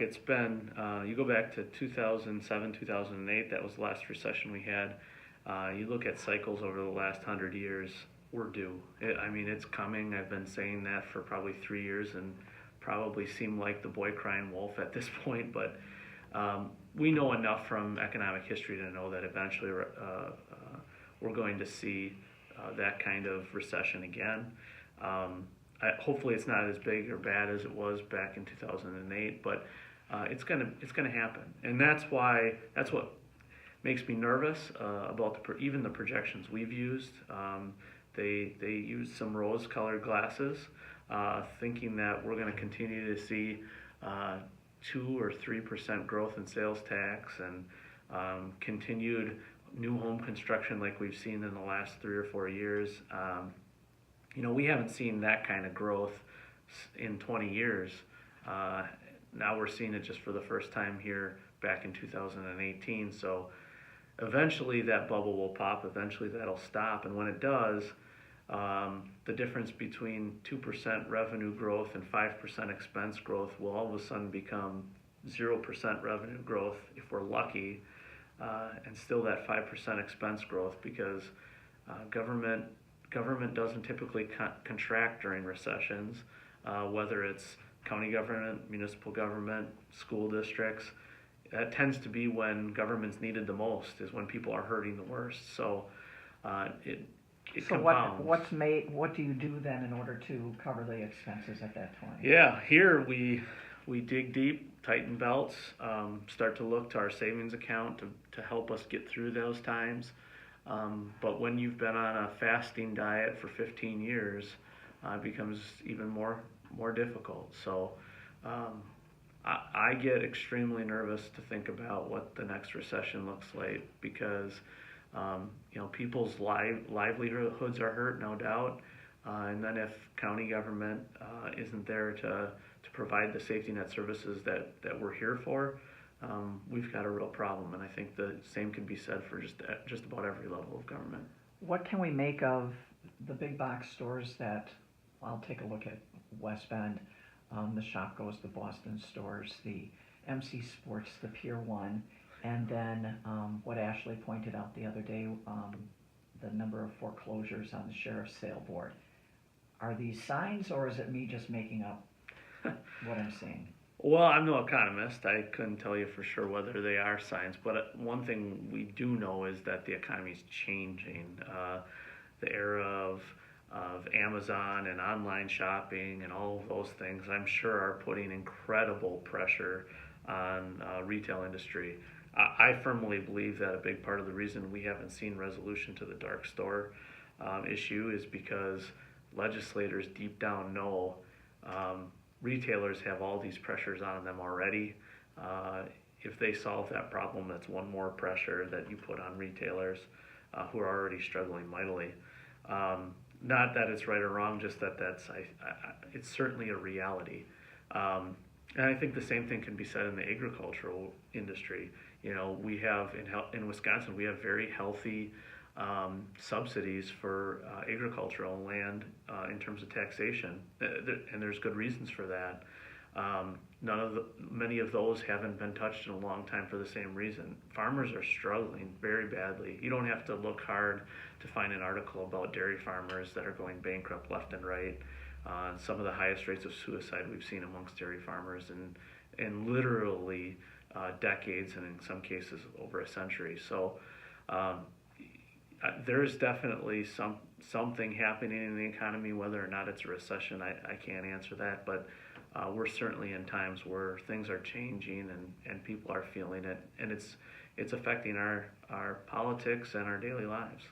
It's been, you go back to 2007, 2008, that was the last recession we had. You look at cycles over the last 100 years, we're due. I mean, it's coming. I've been saying that for probably 3 years and probably seem like the boy crying wolf at this point, but we know enough from economic history to know that eventually we're going to see that kind of recession again. Hopefully it's not as big or bad as it was back in 2008, but it's gonna happen, and that's what makes me nervous about even the projections we've used. They used some rose-colored glasses, thinking that we're going to continue to see 2 or 3% growth in sales tax and continued new home construction like we've seen in the last 3 or 4 years. We haven't seen that kind of growth in 20 years. Now we're seeing it just for the first time here back in 2018. So eventually that bubble will pop. Eventually that'll stop. And when it does, the difference between 2% revenue growth and 5% expense growth will all of a sudden become 0% revenue growth if we're lucky, and still that 5% expense growth, because government doesn't typically contract during recessions, whether it's county government, municipal government, school districts. That tends to be when government's needed the most, is when people are hurting the worst. So it compounds. What do you do then in order to cover the expenses at that point? Yeah, here we dig deep, tighten belts, start to look to our savings account to help us get through those times. But when you've been on a fasting diet for 15 years, it becomes even more difficult. So I get extremely nervous to think about what the next recession looks like, because people's livelihoods are hurt, no doubt. And then if county government isn't there to provide the safety net services that we're here for, we've got a real problem. And I think the same can be said for just about every level of government. What can we make of the big box stores that, I'll take a look at West Bend, the Shopko's, the Boston stores, the MC Sports, the Pier 1, and then what Ashley pointed out the other day, the number of foreclosures on the sheriff's sale board. Are these signs, or is it me just making up what I'm seeing? Well, I'm no economist. I couldn't tell you for sure whether they are signs, but one thing we do know is that the economy is changing. The era of Amazon and online shopping and all of those things, I'm sure, are putting incredible pressure on retail industry. I firmly believe that a big part of the reason we haven't seen resolution to the dark store issue is because legislators deep down know retailers have all these pressures on them already. If they solve that problem, that's one more pressure that you put on retailers who are already struggling mightily. Not that it's right or wrong, just that it's certainly a reality. And I think the same thing can be said in the agricultural industry. We have in Wisconsin, we have very healthy subsidies for agricultural land in terms of taxation, and there's good reasons for that. Many of those haven't been touched in a long time for the same reason. Farmers are struggling very badly. You don't have to look hard to find an article about dairy farmers that are going bankrupt left and right. Some of the highest rates of suicide we've seen amongst dairy farmers in literally decades, and in some cases over a century. So there's definitely something happening in the economy. Whether or not it's a recession, I can't answer that, but we're certainly in times where things are changing and people are feeling it, and it's affecting our politics and our daily lives.